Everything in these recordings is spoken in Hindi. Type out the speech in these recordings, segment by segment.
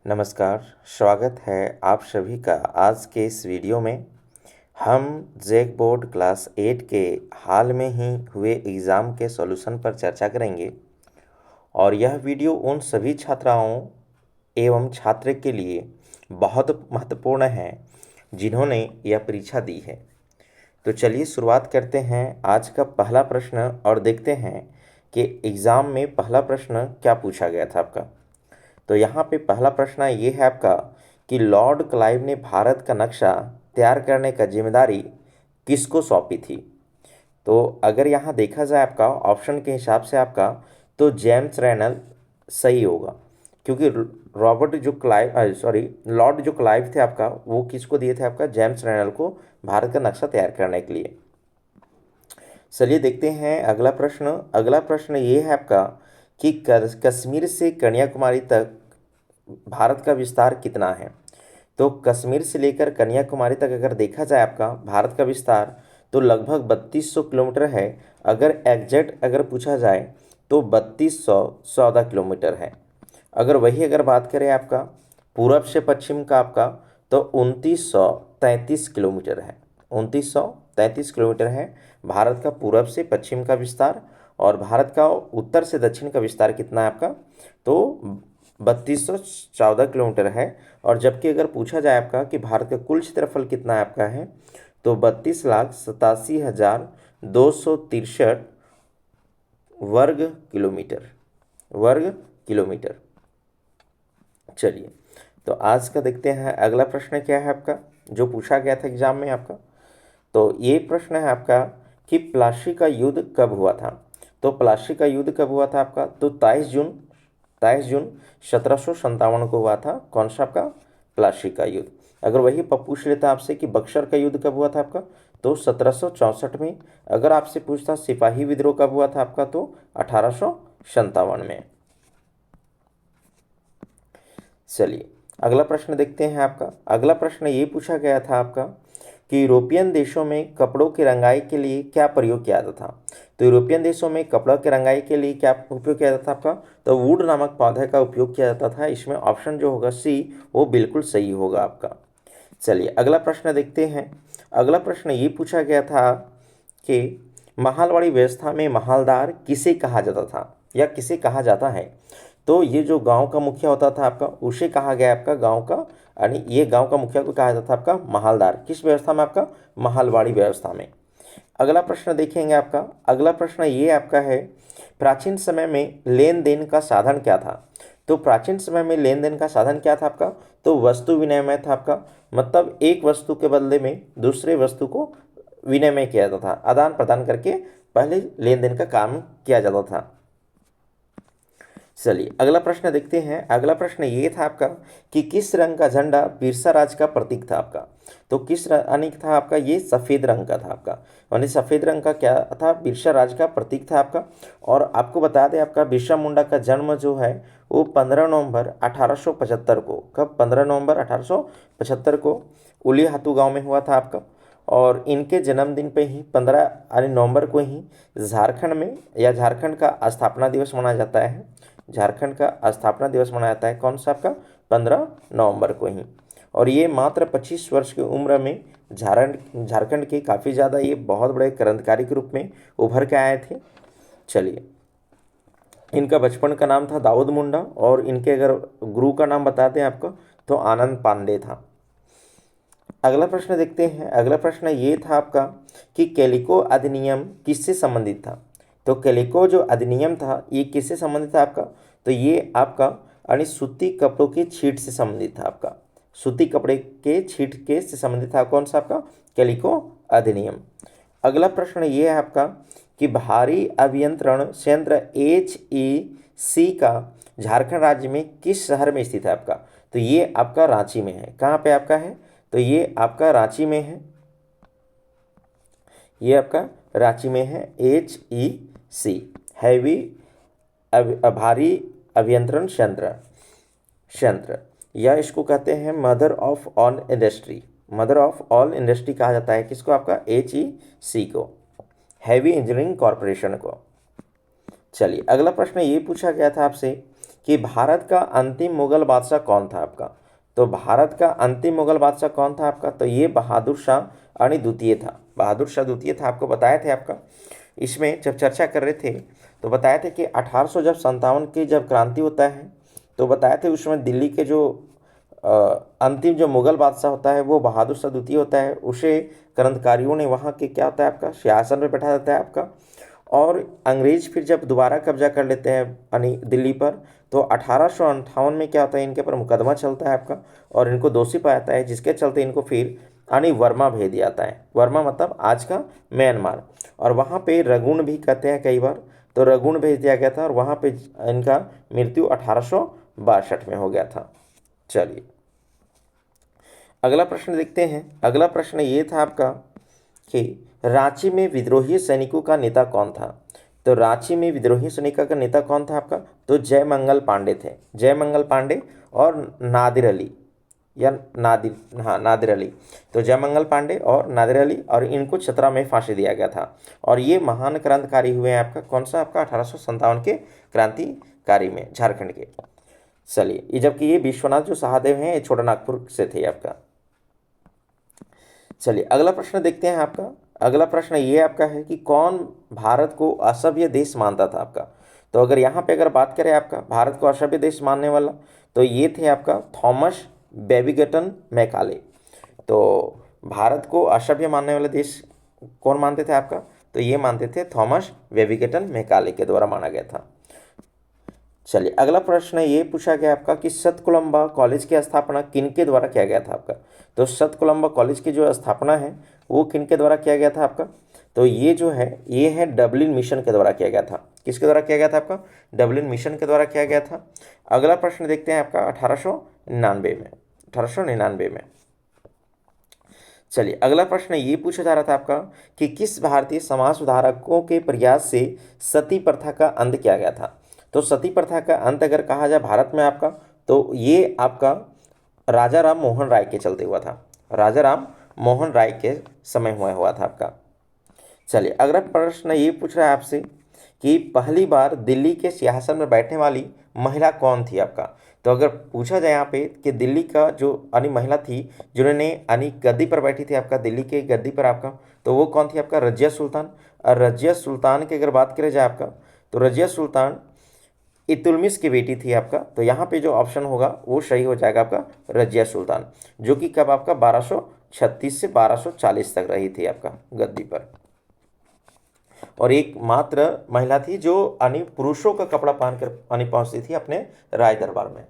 नमस्कार, स्वागत है आप सभी का आज के इस वीडियो में। हम जैक बोर्ड क्लास 8 के हाल में ही हुए एग्ज़ाम के सॉल्यूशन पर चर्चा करेंगे और यह वीडियो उन सभी छात्राओं एवं छात्र के लिए बहुत महत्वपूर्ण है जिन्होंने यह परीक्षा दी है। तो चलिए शुरुआत करते हैं आज का पहला प्रश्न और देखते हैं कि एग्ज़ाम में पहला प्रश्न क्या पूछा गया था आपका। तो यहाँ पे पहला प्रश्न ये है आपका कि लॉर्ड क्लाइव ने भारत का नक्शा तैयार करने का जिम्मेदारी किसको सौंपी थी। तो अगर यहाँ देखा जाए आपका ऑप्शन के हिसाब से आपका तो जेम्स रेनल सही होगा, क्योंकि लॉर्ड जो क्लाइव थे आपका वो किसको दिए थे आपका, जेम्स रेनल को भारत का नक्शा तैयार करने के लिए। चलिए देखते हैं अगला प्रश्न। अगला प्रश्न ये है आपका कि कश्मीर से कन्याकुमारी तक भारत का विस्तार कितना है। तो कश्मीर से लेकर कन्याकुमारी तक अगर देखा जाए आपका भारत का विस्तार तो लगभग 3200 किलोमीटर है। अगर पूछा जाए तो 3214 किलोमीटर है। अगर बात करें आपका पूरब से पश्चिम का आपका तो 2933 किलोमीटर है। 2933 किलोमीटर है भारत का पूरब से पश्चिम का विस्तार। और भारत का उत्तर से दक्षिण का विस्तार कितना है आपका, तो 3214 किलोमीटर है। और जबकि अगर पूछा जाए आपका कि भारत का कुल क्षेत्रफल कितना है आपका है तो 32,87,263 वर्ग किलोमीटर। चलिए तो आज का देखते हैं अगला प्रश्न क्या है आपका जो पूछा गया था एग्जाम में आपका। तो ये प्रश्न है आपका कि प्लासी का युद्ध कब हुआ था। तो प्लासी का युद्ध कब हुआ था आपका, तो 23 जून 1757 को हुआ था। कौन सा आपका, प्लासी का युद्ध। अगर वही पूछ लेता आपसे कि बक्सर का युद्ध कब हुआ था आपका, तो 1764 में। अगर आपसे पूछता सिपाही विद्रोह कब हुआ था आपका, तो 1857 में। चलिए अगला प्रश्न देखते हैं आपका। अगला प्रश्न ये पूछा गया था आपका कि यूरोपियन देशों में कपड़ों की रंगाई के लिए क्या प्रयोग किया जाता था। तो यूरोपियन देशों में कपड़ों की रंगाई के लिए क्या उपयोग किया जाता था आपका, तो वुड नामक पौधे का उपयोग किया जाता था। इसमें ऑप्शन जो होगा सी वो बिल्कुल सही होगा आपका। चलिए अगला प्रश्न देखते हैं। अगला प्रश्न ये पूछा गया था कि महालवाड़ी व्यवस्था में महालदार किसे कहा जाता था या किसे कहा जाता है। तो ये जो गांव का मुखिया होता था आपका उसे कहा गया आपका गांव का, यानी ये गांव का मुखिया को कहा जाता था आपका महालदार। किस व्यवस्था में आपका, महालवाड़ी व्यवस्था में। अगला प्रश्न देखेंगे आपका। अगला प्रश्न ये आपका है प्राचीन समय में लेन देन का साधन क्या था। तो प्राचीन समय में लेन देन का साधन क्या था आपका, तो वस्तु विनिमय था आपका। मतलब एक वस्तु के बदले में दूसरे वस्तु को विनिमय किया जाता था, आदान प्रदान करके पहले लेन देन का काम किया जाता था। चलिए अगला प्रश्न देखते हैं। अगला प्रश्न ये था आपका कि किस रंग का झंडा बिरसा राज का प्रतीक था आपका। तो किस रंग था आपका, ये सफ़ेद रंग का था आपका, यानी सफ़ेद रंग का क्या था, बिरसा राज का प्रतीक था आपका। और आपको बता दें आपका बिरसा मुंडा का जन्म जो है वो 15 नवंबर 1875 को, कब, 15 नवंबर 1875 को उलीहातू गाँव में हुआ था आपका। और इनके जन्मदिन पे ही 15 यानी नवंबर को ही झारखंड में या झारखंड का स्थापना दिवस मनाया जाता है। झारखंड का स्थापना दिवस मनाया जाता है कौन सा आपका, 15 नवंबर को ही। और ये मात्र 25 वर्ष की उम्र में झारखंड के काफ़ी ज़्यादा ये बहुत बड़े क्रांतिकारी के रूप में उभर के आए थे। चलिए इनका बचपन का नाम था दाऊद मुंडा और इनके अगर गुरु का नाम बता दें आपको तो आनंद पांडे था। अगला प्रश्न देखते हैं। अगला प्रश्न ये था आपका कि कैलिको अधिनियम किससे संबंधित था। तो कैलिको जो अधिनियम था ये किससे संबंधित था आपका, तो ये आपका यानी सूती कपड़ों के छीट से संबंधित था आपका। सूती कपड़े के छीट के से संबंधित था कौन सा आपका, कैलिको अधिनियम। अगला प्रश्न ये है आपका कि भारी अभियंत्रण संयंत्र HEC का झारखंड राज्य में किस शहर में स्थित है आपका। तो ये आपका रांची में है। कहाँ पे आपका है, तो ये आपका रांची में है। ये आपका रांची में है HEC, हैवी भारी अभियंत्रण संयंत्र या इसको कहते हैं mother of all industry. Mother of all industry कहा जाता है किसको, आपका HEC को, हैवी इंजीनियरिंग कॉरपोरेशन को। चलिए अगला प्रश्न ये पूछा गया था आपसे कि भारत का अंतिम मुगल बादशाह कौन था आपका। तो भारत का अंतिम मुगल बादशाह कौन था आपका, तो ये बहादुर शाह यानी द्वितीय था। बहादुर शाह द्वितीय था, आपको बताए थे आपका। इसमें जब चर्चा कर रहे थे तो बताए थे कि 1800 जब 57 की जब क्रांति होता है तो बताए थे उसमें दिल्ली के जो अंतिम जो मुगल बादशाह होता है वो बहादुर शाह द्वितीय होता है। उसे क्रांतिकारियों ने वहाँ के क्या होता है आपका सिंहासन पर बैठा देता है आपका। और अंग्रेज फिर जब दोबारा कब्जा कर लेते हैं यानी दिल्ली पर, तो 1858 में क्या होता है इनके ऊपर मुकदमा चलता है आपका और इनको दोषी पाया जाता है, जिसके चलते इनको फिर यानी वर्मा भेज दिया जाता है। वर्मा मतलब आज का म्यांमार। और वहाँ पे रंगून भी कहते हैं कई बार, तो रंगून भेज दिया गया था और वहाँ पे इनका मृत्यु 1862 में हो गया था। चलिए अगला प्रश्न देखते हैं। अगला प्रश्न ये था आपका कि रांची में विद्रोही सैनिकों का नेता कौन था। तो रांची में विद्रोही सैनिकों का नेता कौन था आपका, तो जयमंगल पांडे थे। जयमंगल पांडे और नादिर अली या नादिर, हाँ नादिर अली। तो जयमंगल पांडे और नादिर अली, और इनको चतरा में फांसी दिया गया था। और ये महान क्रांतिकारी हुए हैं आपका कौन सा, आपका 1857 के क्रांतिकारी में झारखंड के। चलिए ये जबकि ये विश्वनाथ जो महादेव हैं ये छोटा नागपुर से थे आपका। चलिए अगला प्रश्न देखते हैं आपका। अगला प्रश्न ये आपका है कि कौन भारत को असभ्य देश मानता था आपका। तो अगर यहाँ पे अगर बात करें आपका भारत को असभ्य देश मानने वाला, तो ये थे आपका थॉमस बेबिंगटन मैकाले। तो भारत को असभ्य मानने वाले देश कौन मानते थे आपका, तो ये मानते थे थॉमस बेबिंगटन मैकाले के द्वारा माना गया था। चलिए अगला प्रश्न ये पूछा गया आपका कि सतकुलम्बा कॉलेज की स्थापना किनके द्वारा किया गया था आपका। तो सतकुलम्बा कॉलेज की जो स्थापना है वो किनके द्वारा किया गया था आपका, तो ये जो है ये है डबलिन मिशन के द्वारा किया गया था। किसके द्वारा किया गया था आपका, डबलिन मिशन के द्वारा किया गया था। अगला प्रश्न देखते हैं आपका 1899 में। चलिए अगला प्रश्न ये पूछा जा रहा था आपका कि किस भारतीय समाज सुधारकों के प्रयास से सती प्रथा का अंत किया गया था। तो सती प्रथा का अंत अगर कहा जाए भारत में आपका, तो ये आपका राजा राम मोहन राय के चलते हुआ था। राजा राम मोहन राय के समय हुआ था आपका। चलिए अगला प्रश्न ये पूछ रहा है आपसे कि पहली बार दिल्ली के सिंहासन में बैठने वाली महिला कौन थी आपका। तो अगर पूछा जाए यहाँ पे कि दिल्ली का जो यानी महिला थी जिन्होंने यानी गद्दी पर बैठी थी आपका, दिल्ली के गद्दी पर आपका, तो वो कौन थी आपका, रजिया सुल्तान। और रजिया सुल्तान की अगर बात करें जाए आपका, तो रजिया सुल्तान इतुलमिश की बेटी थी आपका। तो यहाँ पे जो ऑप्शन होगा वो सही हो जाएगा आपका रजिया सुल्तान, जो कि कब आपका 1236 से 1240 तक रही थी आपका गद्दी पर। और एक मात्र महिला थी जो यानी पुरुषों का कपड़ा पहनकर यानी पहुंचती थी अपने राय दरबार में।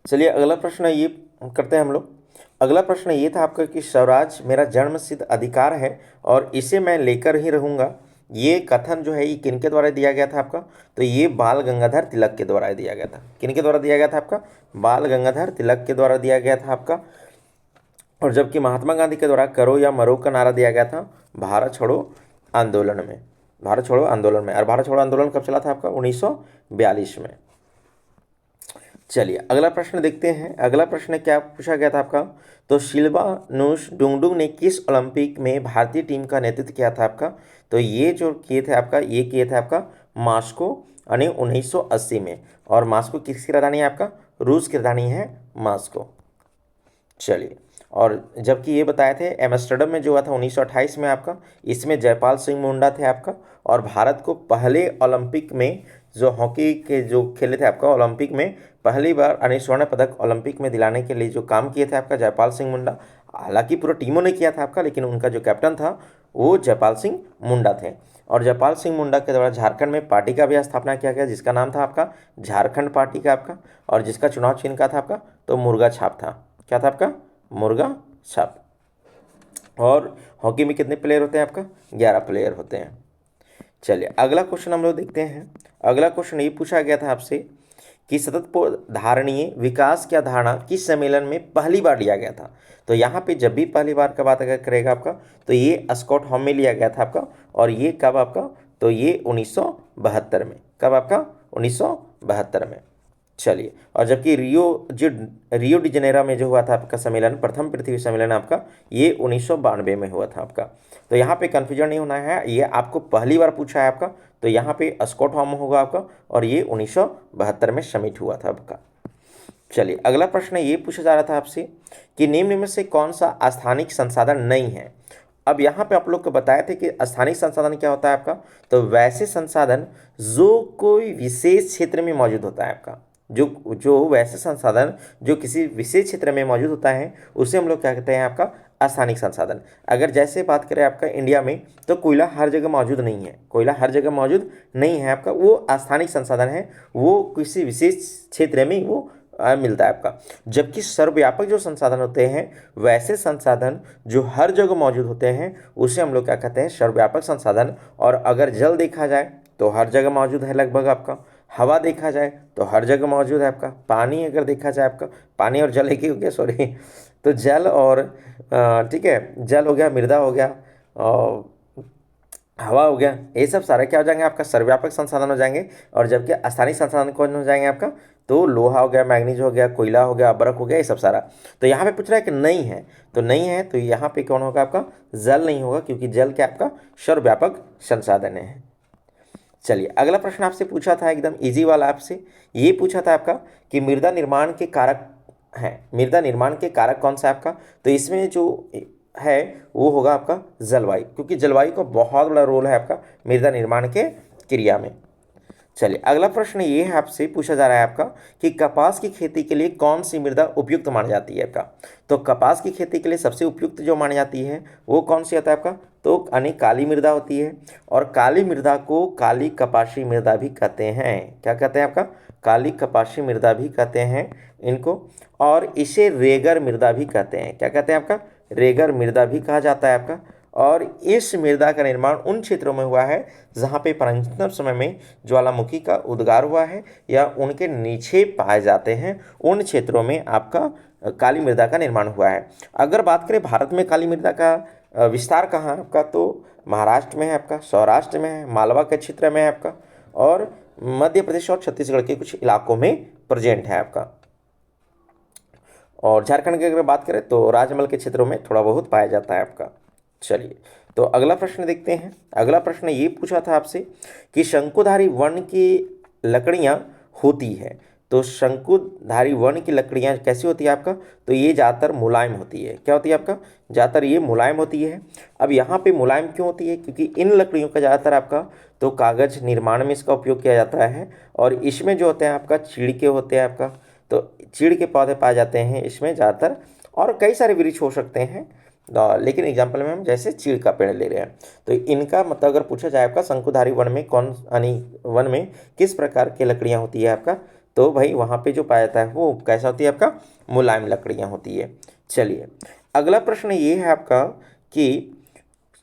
चलिए अगला प्रश्न ये करते हैं हम लोग। अगला प्रश्न ये था आपका कि स्वराज मेरा जन्मसिद्ध अधिकार है और इसे मैं लेकर ही रहूँगा, ये कथन जो है ये किनके द्वारा दिया गया था आपका, तो ये बाल गंगाधर तिलक के द्वारा दिया गया था। किनके द्वारा दिया गया था आपका, बाल गंगाधर तिलक के द्वारा दिया गया था आपका। और जबकि महात्मा गांधी के द्वारा करो या मरो का नारा दिया गया था भारत छोड़ो आंदोलन में। भारत छोड़ो आंदोलन में, और भारत छोड़ो आंदोलन कब चला था आपका, 1942 में। चलिए अगला प्रश्न देखते हैं। अगला प्रश्न क्या पूछा गया था आपका, तो शिल्पानुश डुंगडुंग ने किस ओलंपिक में भारतीय टीम का नेतृत्व किया था आपका। तो ये जो किए थे आपका, ये किए थे आपका मास्को यानी 1980 में। और मास्को किसकी राजधानी है आपका, रूस की राजधानी है मास्को। चलिए और जबकि ये बताए थे एम्स्टर्डम में जो हुआ था 1928 में आपका, इसमें जयपाल सिंह मुंडा थे आपका। और भारत को पहले ओलंपिक में जो हॉकी के जो खेले थे आपका ओलंपिक में पहली बार यानी स्वर्ण पदक ओलंपिक में दिलाने के लिए जो काम किए थे आपका जयपाल सिंह मुंडा। हालांकि पूरा टीमों ने किया था आपका, लेकिन उनका जो कैप्टन था वो जयपाल सिंह मुंडा थे। और जयपाल सिंह मुंडा के द्वारा झारखंड में पार्टी का भी स्थापना किया गया जिसका नाम था आपका झारखंड पार्टी का आपका, और जिसका चुनाव चिन्ह का था आपका, तो मुर्गा छाप था। क्या था आपका, मुर्गा छाप। और हॉकी में कितने प्लेयर होते हैं आपका, 11 प्लेयर होते हैं। चलिए अगला क्वेश्चन हम लोग देखते हैं। अगला क्वेश्चन ये पूछा गया था आपसे कि सतत धारणीय विकास की अवधारणा किस सम्मेलन में पहली बार लिया गया था। तो यहाँ पे जब भी पहली बार का बात अगर करेगा आपका, तो ये स्कॉटहोम में लिया गया था आपका। और ये कब आपका, तो ये 1972 में। कब आपका, 1972 में। चलिए, और जबकि रियो डी जनेरा में जो हुआ था आपका सम्मेलन, प्रथम पृथ्वी सम्मेलन आपका, ये 1992 में हुआ था आपका। तो यहाँ पे कन्फ्यूजन नहीं होना है, ये आपको पहली बार पूछा है आपका, तो यहाँ पे स्टॉकहोम होगा आपका, और ये 1972 में समिट हुआ था आपका। चलिए, अगला प्रश्न ये पूछा जा रहा था आपसे कि निम्न में से कौन सा स्थानिक संसाधन नहीं है। अब यहाँ पे आप लोग को बताए थे कि स्थानिक संसाधन क्या होता है आपका, तो वैसे संसाधन जो कोई विशेष क्षेत्र में मौजूद होता है आपका, जो जो वैसे संसाधन जो किसी विशेष क्षेत्र में मौजूद होता है, उसे हम लोग क्या कहते हैं आपका स्थानिक संसाधन। अगर जैसे बात करें आपका इंडिया में, तो कोयला हर जगह मौजूद नहीं है, कोयला हर जगह मौजूद नहीं है आपका, वो स्थानिक संसाधन है, वो किसी विशेष क्षेत्र में वो मिलता है आपका। जबकि सर्वव्यापक जो संसाधन होते हैं, वैसे संसाधन जो हर जगह मौजूद होते हैं, उसे हम लोग क्या कहते हैं, सर्वव्यापक संसाधन। और अगर जल देखा जाए तो हर जगह मौजूद है लगभग आपका, हवा देखा जाए तो हर जगह मौजूद है आपका, पानी अगर देखा जाए आपका, पानी और जल एक ही हो गया, सॉरी, तो जल और ठीक है, जल हो गया, मृदा हो गया, और हवा हो गया, ये सब सारे क्या हो जाएंगे आपका, सर्वव्यापक संसाधन हो जाएंगे। और जबकि स्थानिक संसाधन कौन हो जाएंगे आपका, तो लोहा हो गया, मैग्नीज हो गया, कोयला हो गया, अब्रक हो गया, ये सब सारा। तो यहाँ पे पूछ रहा है कि नहीं है, तो नहीं है, तो यहाँ पे कौन होगा आपका, जल नहीं होगा, क्योंकि जल क्या आपका सर्वव्यापक संसाधन है। चलिए, अगला प्रश्न आपसे पूछा था एकदम इजी वाला, आपसे ये पूछा था आपका कि मृदा निर्माण के कारक हैं, मृदा निर्माण के कारक कौन सा है आपका, तो इसमें जो है वो होगा आपका जलवायु, क्योंकि जलवायु का बहुत बड़ा रोल है आपका मृदा निर्माण के क्रिया में। चलिए, अगला प्रश्न ये है आपसे पूछा जा रहा है आपका कि कपास की खेती के लिए कौन सी मृदा उपयुक्त मानी जाती है आपका। तो कपास की खेती के लिए सबसे उपयुक्त जो मानी जाती है वो कौन सी होता है आपका, तो यानी काली मृदा होती है। और काली मृदा को काली कपासी मृदा भी कहते हैं। क्या कहते हैं आपका, काली कपासी मृदा भी कहते हैं इनको। और इसे रेगर मृदा भी कहते हैं। क्या कहते हैं आपका, रेगर मृदा भी कहा जाता है आपका। और इस मृदा का निर्माण उन क्षेत्रों में हुआ है जहाँ पे प्राचीनतम समय में ज्वालामुखी का उद्गार हुआ है या उनके नीचे पाए जाते हैं, उन क्षेत्रों में आपका काली मृदा का निर्माण हुआ है। अगर बात करें भारत में काली मृदा का विस्तार कहाँ है आपका, तो महाराष्ट्र में है आपका, सौराष्ट्र में है, मालवा के क्षेत्र में है आपका, और मध्य प्रदेश और छत्तीसगढ़ के कुछ इलाकों में प्रेजेंट है आपका। और झारखंड की अगर बात करें तो राजमहल के क्षेत्रों में थोड़ा बहुत पाया जाता है आपका। चलिए, तो अगला प्रश्न देखते हैं। अगला प्रश्न ये पूछा था आपसे कि शंकुधारी वन की लकड़ियाँ होती है, तो शंकुधारी वन की लकड़ियाँ कैसी होती है आपका, तो ये ज़्यादातर मुलायम होती है। क्या होती है आपका, ज़्यादातर ये मुलायम होती है। अब यहाँ पे मुलायम क्यों होती है, क्योंकि इन लकड़ियों का ज़्यादातर आपका तो कागज़ निर्माण में इसका उपयोग किया जाता है। और इसमें जो होते हैं आपका चीड़ के होते हैं आपका, तो चीड़ के पौधे पाए जाते हैं इसमें ज़्यादातर। और कई सारे वृक्ष हो सकते हैं, लेकिन एग्जाम्पल में हम जैसे चीड़ का पेड़ ले रहे हैं, तो इनका मतलब अगर पूछा जाए आपका शंकुधारी वन में कौन, यानी वन में किस प्रकार की लकड़ियाँ होती है आपका, तो भाई वहाँ पे जो पाया जाता है वो कैसा होती है आपका, मुलायम लकड़ियाँ होती है। चलिए, अगला प्रश्न ये है आपका कि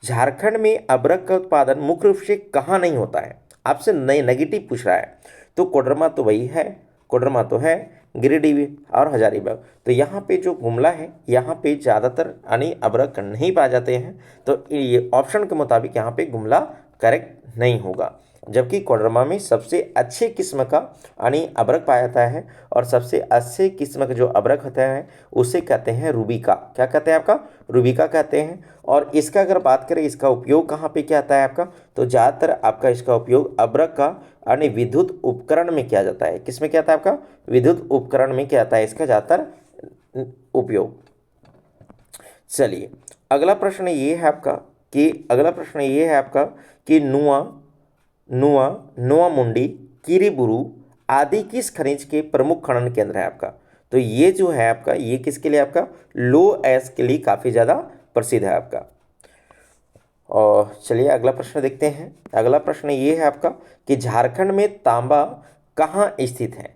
झारखंड में अबरक का उत्पादन मुख्य रूप से कहाँ नहीं होता है। आपसे नए नेगेटिव पूछ रहा है, तो कोडरमा तो वही है, कोडरमा तो है, गिरिडीह और हजारीबाग। तो यहाँ पे जो गुमला है, यहाँ पे ज़्यादातर यानी अबरक नहीं पाए जाते हैं, तो ये ऑप्शन के मुताबिक यहाँ पे गुमला करेक्ट नहीं होगा। जबकि कोडरमा में सबसे अच्छे किस्म का यानी अबरक पाया जाता है, और सबसे अच्छे किस्म का जो अबरक होता है उसे कहते हैं रूबिका। क्या कहते हैं आपका, रूबिका कहते हैं। और इसका अगर बात करें इसका उपयोग कहाँ पे क्या आता है आपका, तो ज़्यादातर आपका इसका उपयोग अबरक का यानी विद्युत उपकरण में किया जाता है। किस में क्या आता है आपका, विद्युत उपकरण में क्या आता है इसका ज़्यादातर उपयोग। चलिए, अगला प्रश्न ये है आपका कि नुआ मुंडी, किरीबुरू आदि किस खनिज के प्रमुख खनन केंद्र है आपका। तो ये जो है आपका, ये किसके लिए आपका, लो एस के लिए काफ़ी ज़्यादा प्रसिद्ध है आपका। और चलिए अगला प्रश्न देखते हैं। अगला प्रश्न ये है आपका कि झारखंड में तांबा कहाँ स्थित है।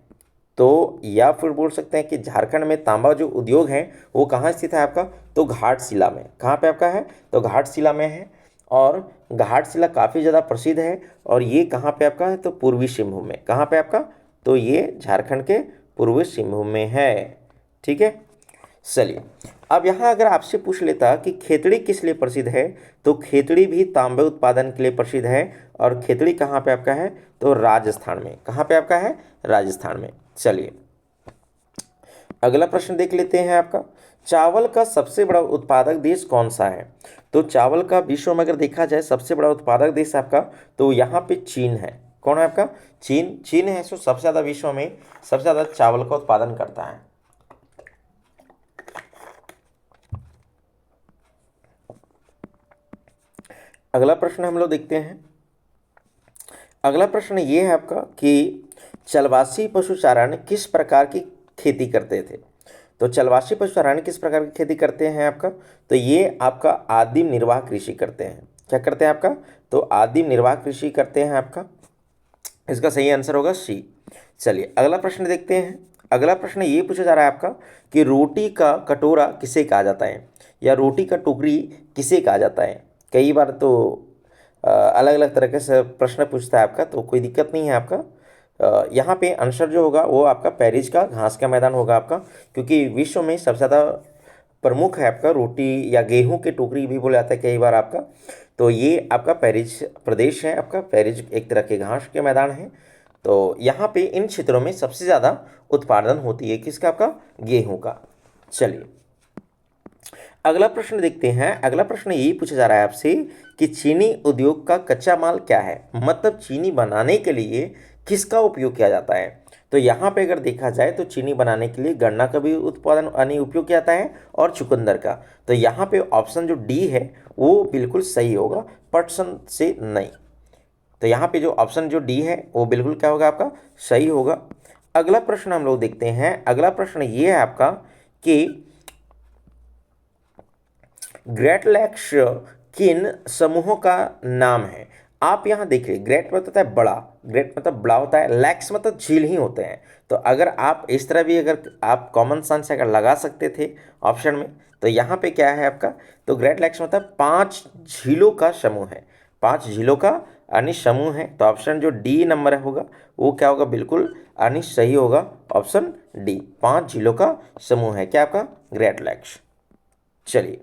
तो या फिर बोल सकते हैं कि झारखंड में तांबा जो उद्योग है वो कहाँ स्थित है आपका, तो घाटशिला में। कहाँ पे आपका है, तो घाटशिला में है। और घाटशिला काफ़ी ज़्यादा प्रसिद्ध है, और ये कहाँ पे आपका है, तो पूर्वी सिंहभूम में। कहाँ पे आपका, तो ये झारखंड के पूर्वी सिंहभूम में है। ठीक है, चलिए अब यहाँ अगर आपसे पूछ लेता कि खेतड़ी किस लिए प्रसिद्ध है, तो खेतड़ी भी तांबे उत्पादन के लिए प्रसिद्ध है। और खेतड़ी कहाँ पे आपका है, तो राजस्थान में। कहाँ पे आपका है, राजस्थान में। चलिए अगला प्रश्न देख लेते हैं आपका, चावल का सबसे बड़ा उत्पादक देश कौन सा है? तो चावल का विश्व में अगर देखा जाए सबसे बड़ा उत्पादक देश आपका, तो यहाँ पे चीन है। कौन है आपका? चीन। चीन है सो सबसे ज़्यादा विश्व में सबसे ज़्यादा चावल का उत्पादन करता है। अगला प्रश्न हम लोग देखते हैं। अगला प्रश्न ये है आपका कि चलवासी पशुचारण किस प्रकार की खेती करते थे? तो चलवासी पशुचारण किस प्रकार की खेती करते हैं आपका? तो ये आपका आदिम निर्वाह कृषि करते हैं। क्या करते हैं आपका? तो आदिम निर्वाह कृषि करते हैं आपका। इसका सही आंसर होगा सी। चलिए अगला प्रश्न देखते हैं। अगला प्रश्न ये पूछा जा रहा है आपका कि रोटी का कटोरा किसे कहा जाता है, या रोटी का टोकरी किसे कहा जाता है? कई बार तो अलग अलग तरीके से प्रश्न पूछता है आपका, तो कोई दिक्कत नहीं है आपका। यहाँ पे आंसर जो होगा वो आपका पेरिस का घास का मैदान होगा आपका, क्योंकि विश्व में सबसे ज़्यादा प्रमुख है आपका रोटी या गेहूं की टोकरी भी बोला जाता है कई बार आपका। तो ये आपका पेरिस प्रदेश है आपका। पेरिस एक तरह के घास के मैदान है। तो यहाँ पे इन क्षेत्रों में सबसे ज़्यादा उत्पादन होती है किसका? आपका गेहूं का। चलिए अगला प्रश्न देखते हैं। अगला प्रश्न यही पूछा जा रहा है आपसे कि चीनी उद्योग का कच्चा माल क्या है, मतलब चीनी बनाने के लिए किसका उपयोग किया जाता है? तो यहाँ पे अगर देखा जाए तो चीनी बनाने के लिए गन्ना का भी उत्पादन यानी उपयोग किया जाता है, और चुकंदर का। तो यहाँ पे ऑप्शन जो डी है वो बिल्कुल सही होगा, पटसन से नहीं। तो यहाँ पे जो ऑप्शन जो डी है वो बिल्कुल क्या होगा? आपका सही होगा। अगला प्रश्न हम लोग देखते हैं। अगला प्रश्न ये है आपका कि ग्रेट लैक्स किन समूहों का नाम है? आप यहाँ देखिए, ग्रेट मतलब होता है बड़ा, ग्रेट मतलब बड़ा होता है, लैक्स मतलब झील ही होते हैं। तो अगर आप इस तरह भी अगर आप कॉमन सेंस अगर लगा सकते थे ऑप्शन में, तो यहाँ पे क्या है आपका? तो ग्रेट लैक्स मतलब 5 झीलों का समूह है। 5 झीलों का यानी समूह है। तो ऑप्शन जो डी नंबर होगा वो क्या होगा? बिल्कुल यानी सही होगा ऑप्शन डी। 5 झीलों का समूह है क्या आपका? ग्रेट लैक्स। चलिए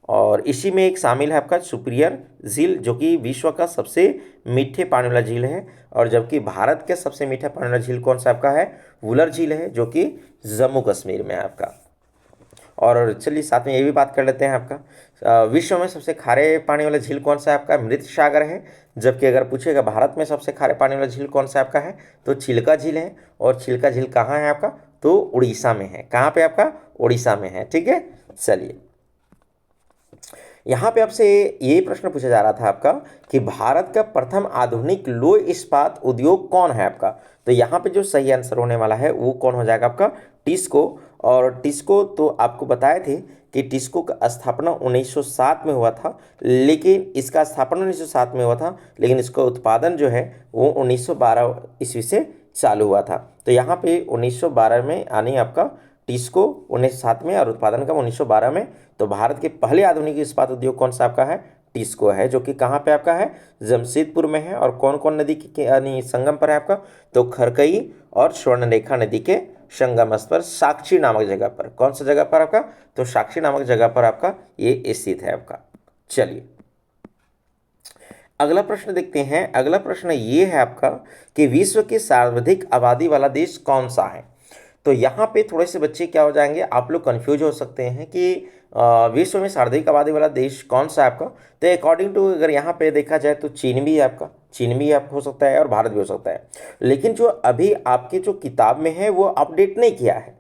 और इसी में एक शामिल है आपका सुपीरियर झील, जो कि विश्व का सबसे मीठे पानी वाला झील है। और जबकि भारत के सबसे मीठा पानी वाला झील कौन सा आपका है? वुलर झील है, जो कि जम्मू कश्मीर में है आपका। और चलिए साथ में ये भी बात कर लेते हैं आपका, विश्व में सबसे खारे पानी वाला झील कौन सा है आपका? मृत सागर है। जबकि अगर पूछेगा भारत में सबसे खारे पानी वाला झील कौन सा आपका है, तो चिल्का झील है। और चिल्का झील कहाँ है आपका? तो उड़ीसा में है। कहाँ पे आपका? उड़ीसा में है। ठीक है। चलिए यहाँ पे आपसे ये प्रश्न पूछा जा रहा था आपका कि भारत का प्रथम आधुनिक लौह इस्पात उद्योग कौन है आपका? तो यहाँ पे जो सही आंसर होने वाला है वो कौन हो जाएगा आपका? टिस्को। और टिस्को तो आपको बताए थे कि टिस्को का स्थापना 1907 में हुआ था, लेकिन इसका स्थापना 1907 में हुआ था, लेकिन इसका उत्पादन जो है वो 1912 ईस्वी से चालू हुआ था। तो यहाँ पे 1912 में यानी आपका टिस्को 1907 में और उत्पादन का 1912 में। तो भारत के पहले आधुनिक इस्पात उद्योग कौन सा आपका है? टिस्को है, जो कि कहाँ पे आपका है? जमशेदपुर में है। और कौन कौन नदी के यानी संगम पर है आपका? तो खरकई और स्वर्णरेखा नदी के संगम स्थल पर, साक्षी नामक जगह पर। कौन सा जगह पर आपका? तो साक्षी नामक जगह पर आपका ये स्थित है आपका। चलिए अगला प्रश्न देखते हैं। अगला प्रश्न ये है आपका कि विश्व की सर्वाधिक आबादी वाला देश कौन सा है? तो यहाँ पे थोड़े से बच्चे क्या हो जाएंगे, आप लोग कंफ्यूज हो सकते हैं कि विश्व में सर्वाधिक आबादी वाला देश कौन सा है आपका? तो अकॉर्डिंग टू अगर यहाँ पे देखा जाए तो चीन भी है आपका। चीन भी आप हो सकता है और भारत भी हो सकता है। लेकिन जो अभी आपके जो किताब में है वो अपडेट नहीं किया है।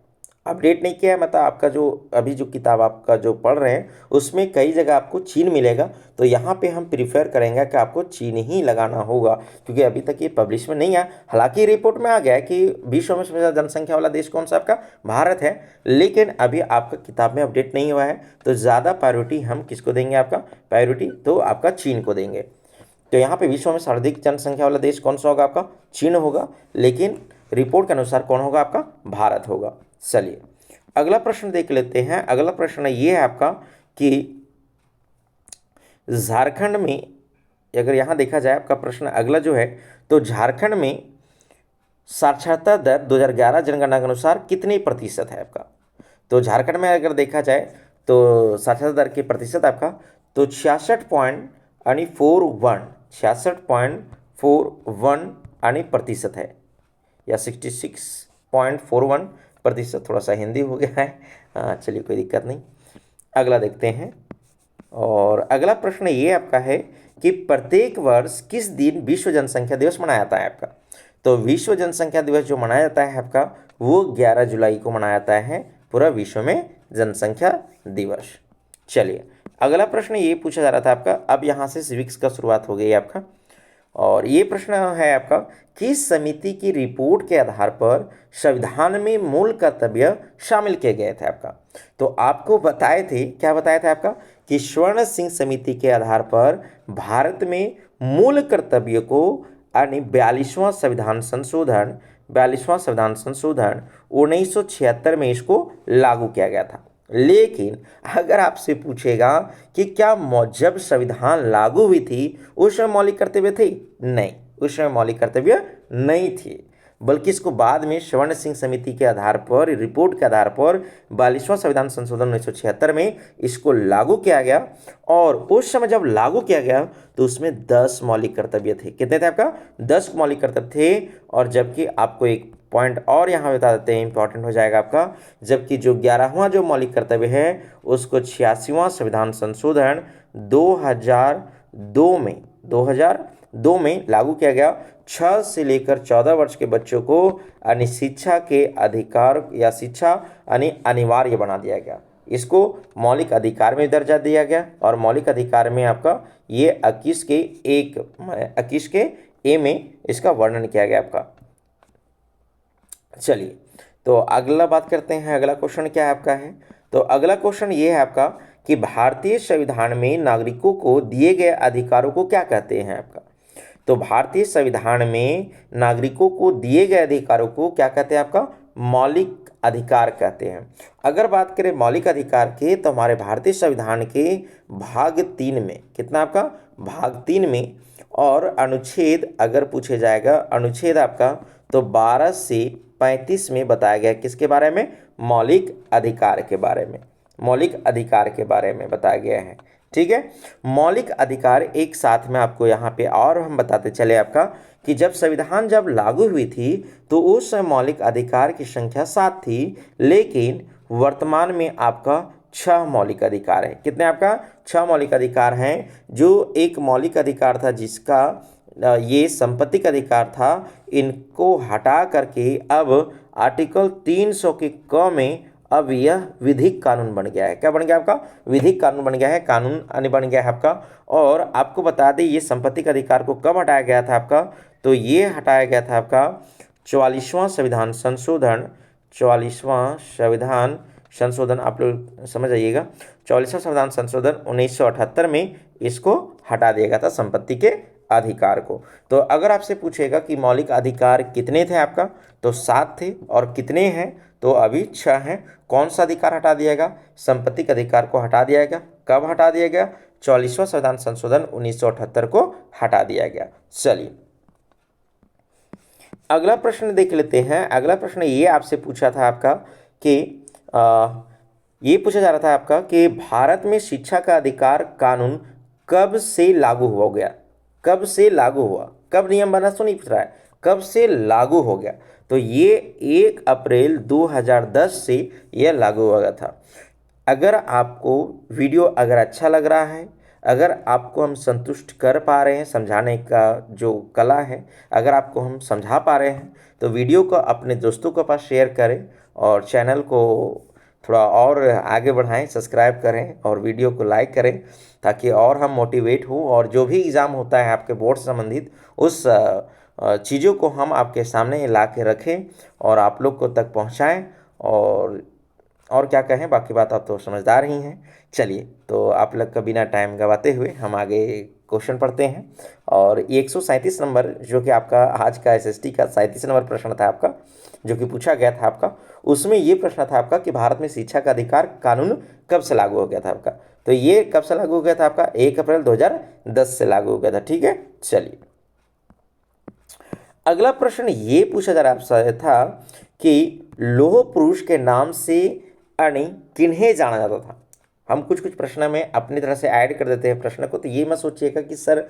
अपडेट नहीं किया है मतलब आपका जो अभी जो किताब आपका जो पढ़ रहे हैं उसमें कई जगह आपको चीन मिलेगा। तो यहाँ पे हम प्रीफर करेंगे कि आपको चीन ही लगाना होगा, क्योंकि अभी तक ये पब्लिश में नहीं आया। हालांकि रिपोर्ट में आ गया है कि विश्व में सबसे ज़्यादा जनसंख्या वाला देश कौन सा आपका? भारत है। लेकिन अभी आपका किताब में अपडेट नहीं हुआ है। तो ज़्यादा प्रायोरिटी हम किसको देंगे? आपका प्रायोरिटी तो आपका चीन को देंगे। तो यहाँ पे विश्व में सर्वाधिक जनसंख्या वाला देश कौन सा होगा? आपका चीन होगा। लेकिन रिपोर्ट के अनुसार कौन होगा? आपका भारत होगा। चलिए अगला प्रश्न देख लेते हैं। अगला प्रश्न ये है आपका कि झारखंड में, अगर यहाँ देखा जाए आपका प्रश्न अगला जो है, तो झारखंड में साक्षरता दर 2011 जनगणना के अनुसार कितने प्रतिशत है आपका? तो झारखंड में अगर देखा जाए तो साक्षरता दर के प्रतिशत आपका तो 66.41 66.41 यानी प्रतिशत है, या 66 0.41%, थोड़ा सा हिंदी हो गया है। चलिए कोई दिक्कत नहीं, अगला देखते हैं। और अगला प्रश्न ये आपका है कि प्रत्येक वर्ष किस दिन विश्व जनसंख्या दिवस मनाया जाता है आपका। तो विश्व जनसंख्या दिवस जो मनाया जाता है आपका वो 11 जुलाई को मनाया जाता है पूरा विश्व में जनसंख्या दिवस। चलिए अगला प्रश्न ये पूछा जा रहा था आपका, अब यहाँ से सिविक्स का शुरुआत हो गई आपका। और ये प्रश्न है आपका, किस समिति की रिपोर्ट के आधार पर संविधान में मूल कर्तव्य शामिल किए गए थे आपका। तो आपको बताए थे, क्या बताया था आपका, कि स्वर्ण सिंह समिति के आधार पर भारत में मूल कर्तव्य को यानी 42वां संविधान संशोधन 1976 में इसको लागू किया गया था। लेकिन अगर आपसे पूछेगा कि क्या जब संविधान लागू हुई थी उस समय मौलिक कर्तव्य थे, नहीं, उस समय मौलिक कर्तव्य नहीं थे, बल्कि इसको बाद में स्वर्ण सिंह समिति के आधार पर, रिपोर्ट के आधार पर 42वां संविधान संशोधन 1976 में इसको लागू किया गया। और उस समय जब लागू किया गया तो उसमें 10 मौलिक कर्तव्य थे। कितने थे आपका, 10 मौलिक कर्तव्य थे। और जबकि आपको एक पॉइंट और यहाँ बता देते हैं, इंपॉर्टेंट हो जाएगा आपका, जबकि जो 11वां जो मौलिक कर्तव्य है उसको 86वां संविधान संशोधन 2002 में लागू किया गया। 6 से लेकर 14 वर्ष के बच्चों को यानी शिक्षा के अधिकार या शिक्षा यानी अनिवार्य बना दिया गया। इसको मौलिक अधिकार में दर्जा दिया गया। और मौलिक अधिकार में आपका ये 21 के ए में इसका वर्णन किया गया आपका। चलिए तो अगला बात करते हैं, अगला क्वेश्चन क्या है आपका है। तो अगला क्वेश्चन ये है आपका कि भारतीय संविधान में नागरिकों को दिए गए अधिकारों को क्या कहते हैं आपका। तो भारतीय संविधान में नागरिकों को दिए गए अधिकारों को क्या कहते हैं आपका, मौलिक अधिकार कहते हैं। अगर बात करें मौलिक अधिकार के तो हमारे भारतीय संविधान के भाग 3 में, कितना आपका, भाग 3 में, और अनुच्छेद अगर पूछे जाएगा अनुच्छेद आपका तो 12 से 35 में बताया गया किसके बारे में, मौलिक अधिकार के बारे में, मौलिक अधिकार के बारे में बताया गया है। ठीक है, मौलिक अधिकार एक साथ में आपको यहाँ पे और हम बताते चले आपका कि जब संविधान जब लागू हुई थी तो उस समय मौलिक अधिकार की संख्या 7 थी, लेकिन वर्तमान में आपका 6 मौलिक अधिकार है। कितने आपका, 6 मौलिक अधिकार हैं। जो एक मौलिक अधिकार था जिसका ये संपत्ति का अधिकार था, इनको हटा करके अब आर्टिकल 300 के क में अब यह विधिक कानून बन गया है। क्या बन गया आपका, विधिक कानून बन गया है, कानून बन गया है आपका। और आपको बता दें ये संपत्ति का अधिकार को कब हटाया गया था आपका, तो ये हटाया गया था आपका 44वां संविधान संशोधन, 44वां संविधान संशोधन, आप लोग समझ आइएगा, 44वां संविधान संशोधन 1978 में इसको हटा दिया गया था संपत्ति के अधिकार को। तो अगर आपसे पूछेगा कि मौलिक अधिकार कितने थे आपका, तो 7 थे। और कितने हैं, तो अभी 6 हैं। कौन सा अधिकार हटा दिया गया, संपत्ति के अधिकार को हटा दिया गया। कब हटा दिया गया, 44वां संविधान संशोधन 1978 को हटा दिया गया। चलिए अगला प्रश्न देख लेते हैं। अगला प्रश्न ये आपसे पूछा था आपका कि ये पूछा जा रहा था आपका कि भारत में शिक्षा का अधिकार कानून कब से लागू हो गया, कब से लागू हुआ, कब नियम बना, तो नहीं पूछ रहा है, कब से लागू हो गया। तो ये 1 अप्रैल 2010 से यह लागू हो गया था। अगर आपको वीडियो अगर अच्छा लग रहा है, अगर आपको हम संतुष्ट कर पा रहे हैं, समझाने का जो कला है, अगर आपको हम समझा पा रहे हैं, तो वीडियो को अपने दोस्तों के पास शेयर करें और चैनल को थोड़ा और आगे बढ़ाएं, सब्सक्राइब करें और वीडियो को लाइक करें, ताकि और हम मोटिवेट हो और जो भी एग्ज़ाम होता है आपके बोर्ड से संबंधित उस चीज़ों को हम आपके सामने ला के रखें और आप लोग को तक पहुंचाएं। और क्या कहें, बाकी बात आप तो समझदार ही हैं। चलिए तो आप लोग का बिना टाइम गवाते हुए हम आगे क्वेश्चन पढ़ते हैं। और ये 137 नंबर जो कि आपका आज का एसएसटी का 37 नंबर प्रश्न था आपका, जो कि पूछा गया था आपका, उसमें ये प्रश्न था आपका कि भारत में शिक्षा का अधिकार कानून कब से लागू हो गया था आपका। तो ये कब से लागू हो गया था आपका, 1 अप्रैल 2010 से लागू हो गया था। ठीक है, चलिए अगला प्रश्न ये पूछा जा रहा था कि लौह पुरुष के नाम से किन्हें जाना जाता था। हम कुछ प्रश्न में अपनी तरह से ऐड कर देते हैं प्रश्न को, तो ये मत सोचिएगा कि सर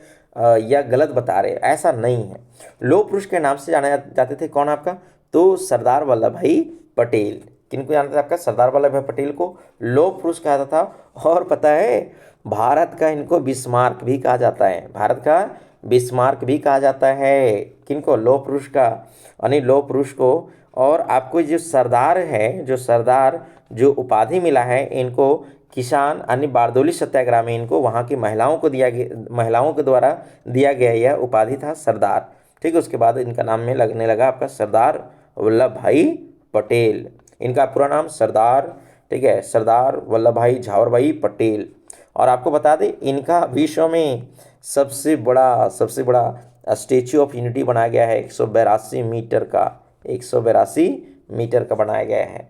यह गलत बता रहे, ऐसा नहीं है। लौह पुरुष के नाम से जाने जाते थे कौन आपका, तो सरदार वल्लभ भाई पटेल। किनको जानते थे आपका? सरदार वल्लभ भाई पटेल को लौह पुरुष कहा जाता था। और पता है, भारत का इनको बिस्मार्क भी कहा जाता है। भारत का बिस्मार्क भी कहा जाता है। किनको? लौह पुरुष का, यानी लौह पुरुष को। और आपको जो सरदार है, जो सरदार जो उपाधि मिला है इनको, किसान यानी बारदोली सत्याग्रह में इनको वहाँ की महिलाओं को दिया गया, महिलाओं के द्वारा दिया गया यह उपाधि था सरदार। ठीक है, उसके बाद इनका नाम में लगने लगा आपका सरदार वल्लभ भाई पटेल। इनका पूरा नाम सरदार, ठीक है, सरदार वल्लभ भाई झावर भाई पटेल। और आपको बता दें, इनका विश्व में सबसे बड़ा स्टेच्यू ऑफ यूनिटी बनाया गया है 182 मीटर का, 182 मीटर का बनाया गया है।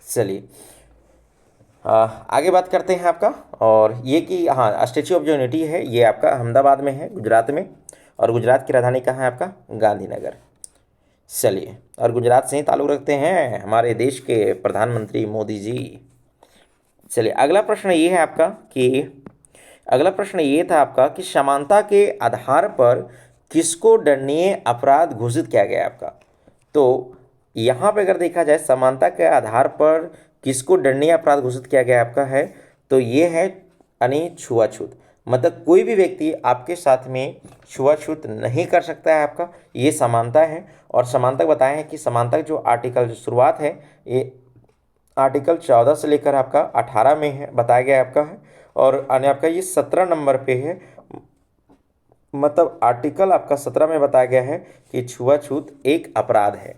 चलिए आगे बात करते हैं आपका। और ये कि हाँ, स्टेच्यू ऑफ यूनिटी है, ये आपका अहमदाबाद में है, गुजरात में। और गुजरात की राजधानी कहाँ है आपका? गांधीनगर। चलिए, और गुजरात से ही ताल्लुक़ रखते हैं हमारे देश के प्रधानमंत्री मोदी जी। चलिए अगला प्रश्न ये है आपका कि अगला प्रश्न ये था आपका कि समानता के आधार पर किसको दंडनीय अपराध घोषित किया गया है आपका? तो यहाँ पे अगर देखा जाए समानता के आधार पर किसको दंडनीय अपराध घोषित किया गया आपका है, तो ये है यानी छुआछूत। मतलब कोई भी व्यक्ति आपके साथ में छुआछूत नहीं कर सकता है आपका, ये समानता है। और समानता बताए हैं कि समानता जो आर्टिकल जो शुरुआत है ये आर्टिकल 14 से लेकर आपका 18 में है, बताया गया आपका है। और आपका ये 17 नंबर पे है, मतलब आर्टिकल आपका 17 में बताया गया है कि छुआछूत एक अपराध है।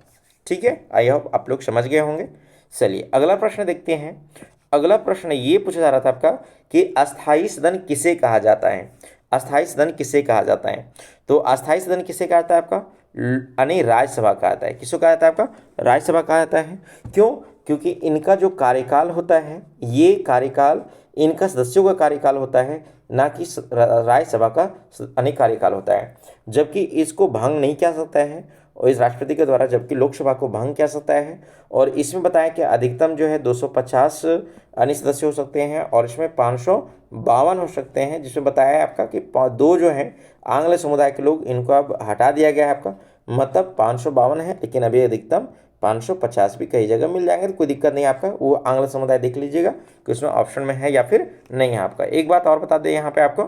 ठीक है, आई होप आप लोग समझ गए होंगे। चलिए अगला प्रश्न देखते हैं। अगला प्रश्न ये पूछा जा रहा था आपका कि अस्थायी सदन किसे कहा जाता है? अस्थायी सदन किसे कहा जाता है? तो अस्थायी सदन किसे कहा जाता है आपका? यानी राज्यसभा कहा जाता है। किसको कहा जाता है आपका? राज्यसभा कहा जाता है। क्यों? क्योंकि इनका जो कार्यकाल होता है, ये कार्यकाल इनका सदस्यों का कार्यकाल होता है, ना कि राज्यसभा का यानी कार्यकाल होता है। जबकि इसको भंग नहीं किया सकता है और इस राष्ट्रपति के द्वारा, जबकि लोकसभा को भंग किया सकता है। और इसमें बताया कि अधिकतम जो है 250 अन्य सदस्य हो सकते हैं और इसमें 552 हो सकते हैं, जिसमें बताया है आपका कि दो जो हैं आंग्ल समुदाय के लोग, इनको अब हटा दिया गया है आपका, मतलब 552 है। लेकिन अभी अधिकतम 550 भी कई जगह मिल जाएंगे, तो कोई दिक्कत नहीं आपका। वो आंग्ल समुदाय देख लीजिएगा कि उसमें ऑप्शन में है या फिर नहीं है आपका। एक बात और बता दें यहाँ पे आपको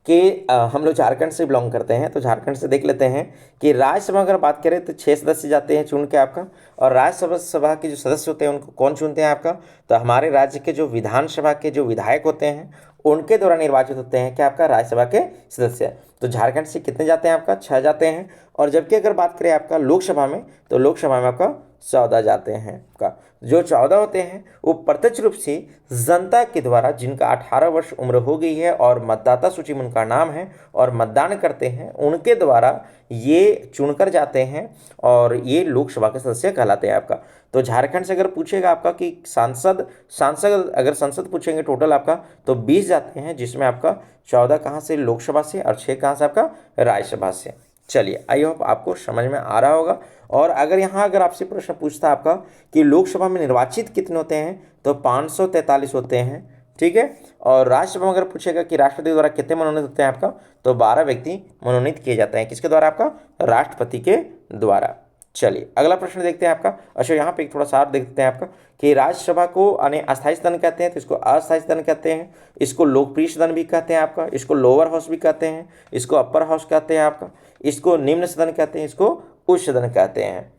कि हम लोग झारखंड से बिलोंग करते हैं, तो झारखंड से देख लेते हैं कि राज्यसभा अगर बात करें तो 6 सदस्य जाते हैं चुन के आपका। और राज्यसभा के जो सदस्य होते हैं उनको कौन चुनते हैं आपका? तो हमारे राज्य के जो विधानसभा के जो विधायक होते हैं उनके द्वारा निर्वाचित होते हैं क्या आपका? राज्यसभा के सदस्य। तो झारखंड से कितने जाते हैं आपका? 6 जाते हैं। और जबकि अगर बात करें आपका लोकसभा में, तो लोकसभा में आपका 14 जाते हैं आपका। जो 14 होते हैं वो प्रत्यक्ष रूप से जनता के द्वारा, जिनका 18 वर्ष उम्र हो गई है और मतदाता सूची में उनका नाम है और मतदान करते हैं, उनके द्वारा ये चुनकर जाते हैं और ये लोकसभा के सदस्य कहलाते हैं आपका। तो झारखंड से अगर पूछेगा आपका कि सांसद अगर संसद पूछेंगे टोटल आपका, तो 20 जाते हैं, जिसमें आपका 14 कहाँ से? लोकसभा से, और 6 कहाँ से आपका? राज्यसभा से। चलिए आई होप आपको समझ में आ रहा होगा। और अगर यहाँ अगर आपसे प्रश्न पूछता आपका कि लोकसभा में निर्वाचित कितने होते हैं, तो 543 होते हैं। ठीक है, और राज्यसभा में अगर पूछेगा कि राष्ट्रपति द्वारा कितने मनोनीत होते हैं आपका, तो 12 व्यक्ति मनोनीत किए जाते हैं। किसके द्वारा आपका? राष्ट्रपति के द्वारा। चलिए अगला प्रश्न देखते हैं आपका। अच्छा, यहाँ पे एक थोड़ा सा देखते हैं आपका कि राज्यसभा को यानी अस्थायी सदन कहते हैं, तो इसको अस्थायी सदन कहते हैं, इसको लोकप्रिय सदन भी कहते हैं आपका, इसको लोअर हाउस भी कहते हैं, इसको अपर हाउस कहते हैं आपका, इसको निम्न सदन कहते हैं, इसको उच्च सदन कहते हैं।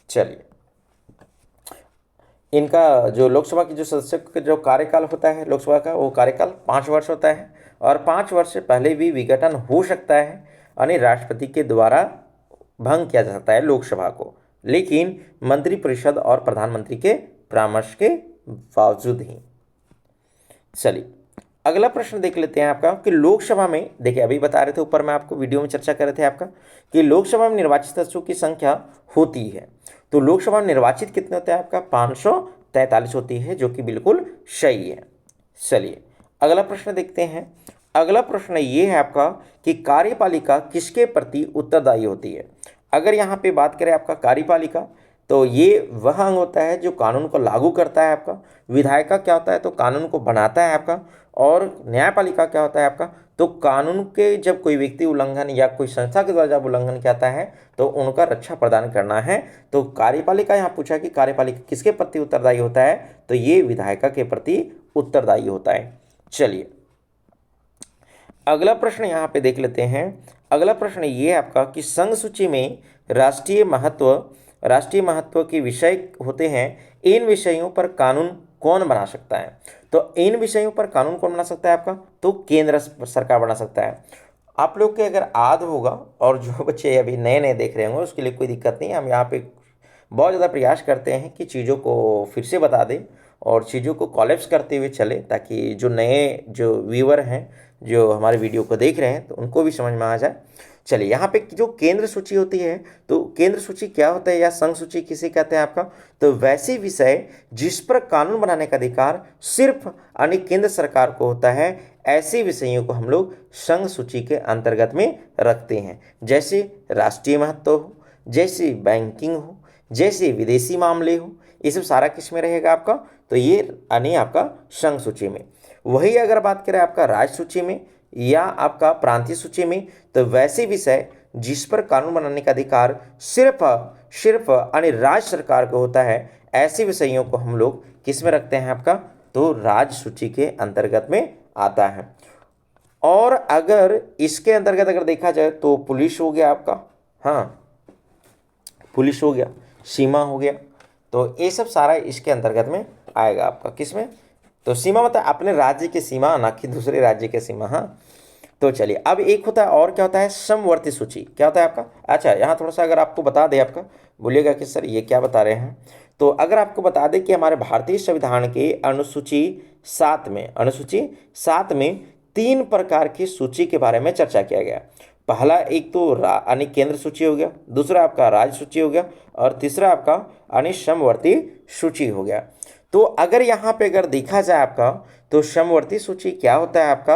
चलिए, इनका जो लोकसभा के जो सदस्य का जो कार्यकाल होता है लोकसभा का, वो कार्यकाल 5 वर्ष होता है। और 5 वर्ष से पहले भी विघटन हो सकता है, यानी राष्ट्रपति के द्वारा भंग किया जा सकता है लोकसभा को, लेकिन मंत्रिपरिषद और प्रधानमंत्री के परामर्श के बावजूद ही। चलिए अगला प्रश्न देख लेते हैं आपका कि लोकसभा में, देखिए अभी बता रहे थे ऊपर में आपको वीडियो में चर्चा कर रहे थे आपका कि लोकसभा में निर्वाचित सदस्यों की संख्या होती है। तो लोकसभा में निर्वाचित कितने होते हैं आपका? 543 होती है, जो कि बिल्कुल सही है। चलिए अगला प्रश्न देखते हैं। अगला प्रश्न ये है आपका कि कार्यपालिका किसके प्रति उत्तरदायी होती है? अगर यहाँ पे बात करें आपका कार्यपालिका, तो ये वह अंग होता है जो कानून को लागू करता है आपका। विधायिका क्या होता है? तो कानून को बनाता है आपका। और न्यायपालिका क्या होता है आपका? तो कानून के जब कोई व्यक्ति उल्लंघन या कोई संस्था के द्वारा जब उल्लंघन किया है तो उनका रक्षा प्रदान करना है। तो कार्यपालिका, यहाँ पूछा कि कार्यपालिका किसके प्रति उत्तरदायी होता है, तो ये विधायिका के प्रति उत्तरदायी होता है। चलिए अगला प्रश्न यहाँ पे देख लेते हैं। अगला प्रश्न ये है आपका कि संघ सूची में राष्ट्रीय महत्व के विषय होते हैं, इन विषयों पर कानून कौन बना सकता है। तो इन विषयों पर कानून कौन बना सकता है आपका, तो केंद्र सरकार बना सकता है। आप लोग के अगर याद होगा, और जो बच्चे अभी नए नए देख रहे होंगे उसके लिए कोई दिक्कत नहीं, हम यहाँ पे बहुत ज़्यादा प्रयास करते हैं कि चीज़ों को फिर से बता दें और चीज़ों को कॉलेप्स करते हुए चले, ताकि जो नए जो व्यूअर हैं जो हमारे वीडियो को देख रहे हैं तो उनको भी समझ में आ जाए। चलिए यहाँ पे जो केंद्र सूची होती है, तो केंद्र सूची क्या होता है या संघ सूची किसे कहते हैं आपका, तो वैसे विषय जिस पर कानून बनाने का अधिकार सिर्फ यानी केंद्र सरकार को होता है, ऐसे विषयों को हम लोग संघ सूची के अंतर्गत में रखते हैं। जैसे राष्ट्रीय महत्व हो, जैसे बैंकिंग हो, जैसे विदेशी मामले हो, ये सब सारा किस में रहेगा आपका, तो ये यानी आपका संघ सूची में। वही अगर बात करें आपका राज्य सूची में या आपका प्रांतीय सूची में, तो वैसे विषय जिस पर कानून बनाने का अधिकार सिर्फ यानी राज्य सरकार को होता है, ऐसे विषयों को हम लोग किस में रखते हैं आपका, तो राज्य सूची के अंतर्गत में आता है। और अगर इसके अंतर्गत अगर देखा जाए तो पुलिस हो गया आपका, हाँ पुलिस हो गया, सीमा हो गया, तो ये सब सारा इसके अंतर्गत में आएगा आपका। किस में, तो सीमा मतलब अपने राज्य की सीमा, ना कि दूसरे राज्य की सीमा। हाँ तो चलिए अब एक होता है और क्या होता है, समवर्ती सूची। क्या होता है आपका, अच्छा यहाँ थोड़ा सा अगर आपको बता दें, आपका बोलिएगा कि सर ये क्या बता रहे हैं, तो अगर आपको बता दें कि हमारे भारतीय संविधान के अनुसूची 7 में 3 प्रकार की सूची के बारे में चर्चा किया गया। पहला एक तो यानी केंद्र सूची हो गया, दूसरा आपका राज्य सूची हो गया, और तीसरा आपका यानी समवर्ती सूची हो गया। तो अगर यहाँ पे अगर देखा जाए आपका, तो समवर्ती सूची क्या होता है आपका,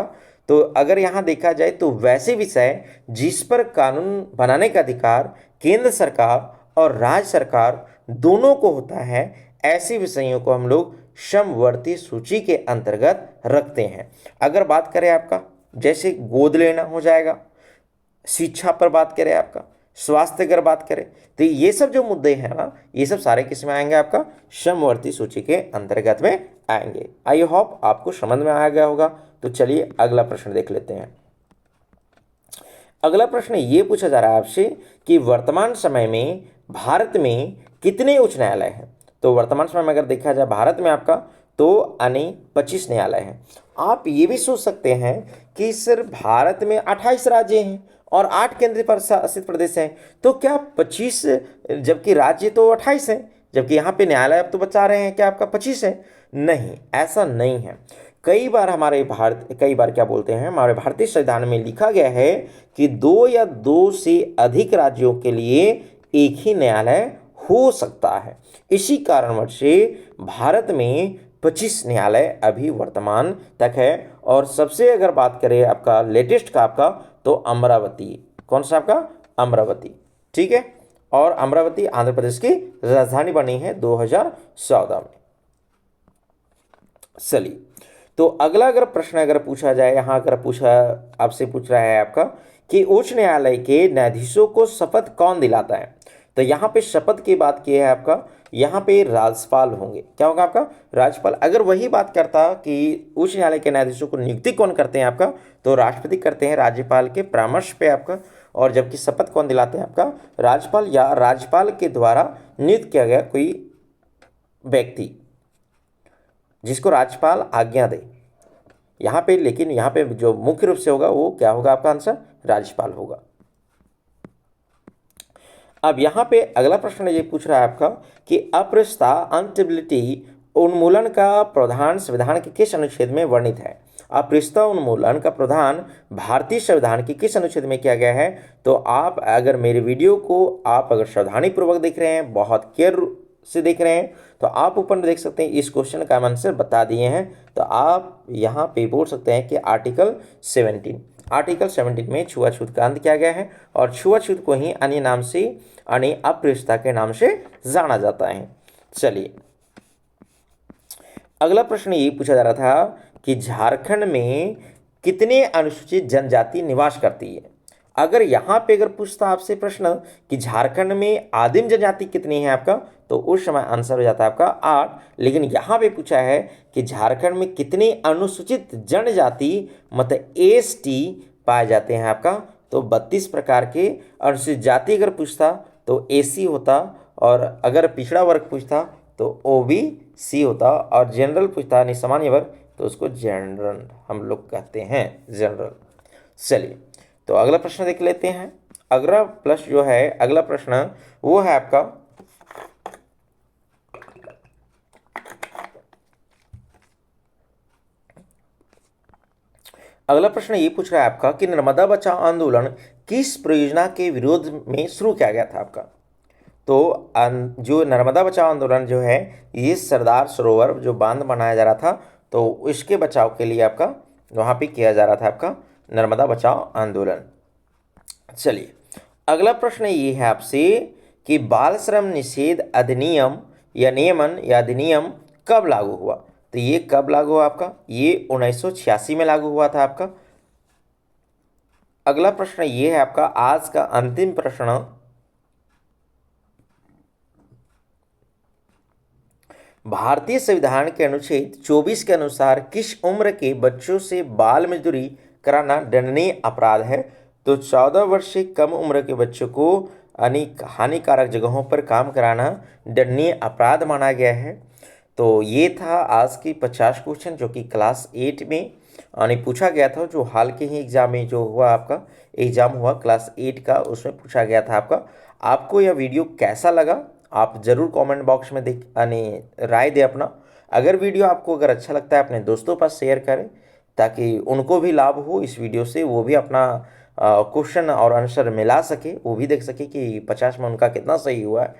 तो अगर यहाँ देखा जाए तो वैसे विषय जिस पर कानून बनाने का अधिकार केंद्र सरकार और राज्य सरकार दोनों को होता है, ऐसे विषयों को हम लोग समवर्ती सूची के अंतर्गत रखते हैं। अगर बात करें आपका जैसे गोद लेना हो जाएगा, शिक्षा पर बात करें आपका, स्वास्थ्य अगर बात करें, तो ये सब जो मुद्दे हैं ना, ये सब सारे किस में आएंगे आपका, समवर्ती सूची के अंतर्गत में आएंगे। आई होप आपको समझ में आ गया होगा। तो चलिए अगला प्रश्न देख लेते हैं। अगला प्रश्न ये पूछा जा रहा है आपसे कि वर्तमान समय में भारत में कितने उच्च न्यायालय हैं। तो वर्तमान समय में अगर देखा जाए भारत में आपका, तो यानी 25 न्यायालय हैं। आप ये भी सोच सकते हैं कि सर भारत में 28 राज्य हैं और 8 केंद्र शासित प्रदेश हैं, तो क्या 25, जबकि राज्य तो 28 हैं, जबकि यहाँ पे न्यायालय अब तो बचा रहे हैं, क्या आपका 25 है? नहीं, ऐसा नहीं है। कई बार क्या बोलते हैं, हमारे भारतीय संविधान में लिखा गया है कि 2 या 2 से अधिक राज्यों के लिए एक ही न्यायालय हो सकता है। इसी कारणवश से भारत में 25 न्यायालय अभी वर्तमान तक है। और सबसे अगर बात करें आपका लेटेस्ट का आपका, तो अमरावती, कौन सा आपका, अमरावती, ठीक है। और अमरावती आंध्र प्रदेश की राजधानी बनी है 2014 में। चलिए तो अगला अगर प्रश्न अगर पूछा जाए, यहाँ अगर आपसे पूछ रहा है आपका कि उच्च न्यायालय के न्यायाधीशों को शपथ कौन दिलाता है। तो यहाँ पे शपथ की बात की है आपका, यहाँ पे राज्यपाल होंगे। क्या होगा आपका, राज्यपाल। अगर वही बात करता कि उच्च न्यायालय के न्यायाधीशों को नियुक्ति कौन करते हैं आपका, तो राष्ट्रपति करते हैं राज्यपाल के परामर्श पे आपका। और जबकि शपथ कौन दिलाते हैं आपका, राज्यपाल या राज्यपाल के द्वारा नियुक्त किया गया कोई व्यक्ति जिसको राज्यपाल आज्ञा दे यहाँ पे। लेकिन यहाँ पे जो मुख्य रूप से होगा वो क्या होगा आपका आंसर, राज्यपाल होगा। अब यहाँ पे अगला प्रश्न ये पूछ रहा है आपका कि अप्रस्ता अनटेबिलिटी उन्मूलन का प्रावधान संविधान के किस अनुच्छेद में वर्णित है। अप्रस्ता उन्मूलन का प्रावधान भारतीय संविधान के किस अनुच्छेद में किया गया है। तो आप अगर मेरे वीडियो को आप अगर सावधानीपूर्वक देख रहे हैं, बहुत केयर से देख रहे हैं, तो आप ऊपर में देख सकते हैं इस क्वेश्चन का आंसर बता दिए हैं। तो आप यहाँ पे बोल सकते हैं कि आर्टिकल 17 में छुआछूत का अंत किया गया है, और छुआछूत को ही अन्य नाम से यानी अप्रस्ता के नाम से जाना जाता है। चलिए अगला प्रश्न ये पूछा जा रहा था कि झारखंड में कितने अनुसूचित जनजाति निवास करती है। अगर यहाँ पे अगर पूछता आपसे प्रश्न कि झारखंड में आदिम जनजाति कितनी है आपका, तो उस समय आंसर हो जाता है आपका 8। लेकिन यहाँ पे पूछा है कि झारखंड में कितने अनुसूचित जनजाति मतलब एसटी पाए जाते हैं आपका, तो 32 प्रकार के अनुसूचित जाति अगर पूछता तो एसी होता, और अगर पिछड़ा वर्ग पूछता तो ओबीसी होता, और जनरल पूछता यानी सामान्य वर्ग तो उसको जनरल हम लोग कहते हैं, जनरल। चलिए तो अगला प्रश्न देख लेते हैं। अगला प्लस जो है अगला प्रश्न वो है आपका अगला प्रश्न ये पूछ रहा है आपका कि नर्मदा बचाओ आंदोलन किस परियोजना के विरोध में शुरू किया गया था आपका। तो जो नर्मदा बचाओ आंदोलन जो है ये सरदार सरोवर जो बांध बनाया जा रहा था तो इसके बचाव के लिए आपका वहाँ पे किया जा रहा था आपका नर्मदा बचाओ आंदोलन। चलिए अगला प्रश्न ये है आपसे कि बाल श्रम निषेध अधिनियम या नियमन या अधिनियम कब लागू हुआ। तो ये कब लागू हुआ आपका, ये 1986 में लागू हुआ था आपका। अगला प्रश्न ये है आपका आज का अंतिम प्रश्न, भारतीय संविधान के अनुच्छेद 24 के अनुसार किस उम्र के बच्चों से बाल मजदूरी कराना दंडनीय अपराध है। तो 14 वर्ष से कम उम्र के बच्चों को हानिकारक जगहों पर काम कराना दंडनीय अपराध माना गया है। तो ये था आज की 50 क्वेश्चन जो कि क्लास 8 में पूछा गया था, जो हाल के ही एग्जाम में जो हुआ आपका एग्जाम हुआ क्लास 8 का, उसमें पूछा गया था आपका। आपको यह वीडियो कैसा लगा आप ज़रूर कमेंट बॉक्स में राय दें अपना। अगर वीडियो आपको अगर अच्छा लगता है अपने दोस्तों पर शेयर करें ताकि उनको भी लाभ हो इस वीडियो से, वो भी अपना क्वेश्चन और आंसर मिला सके, वो भी देख सके कि 50 में उनका कितना सही हुआ है।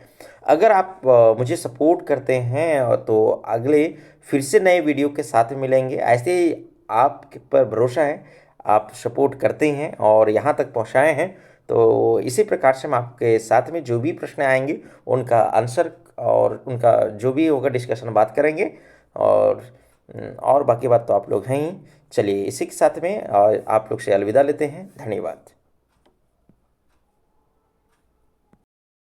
अगर आप मुझे सपोर्ट करते हैं तो अगले फिर से नए वीडियो के साथ मिलेंगे। ऐसे ही आप पर भरोसा है, आप सपोर्ट करते हैं और यहाँ तक पहुँचाए हैं, तो इसी प्रकार से हम आपके साथ में जो भी प्रश्न आएंगे उनका आंसर और उनका जो भी होगा डिस्कशन बात करेंगे। और बाकी बात तो आप लोग हैं ही। चलिए इसी के साथ में आप लोग से अलविदा लेते हैं। धन्यवाद।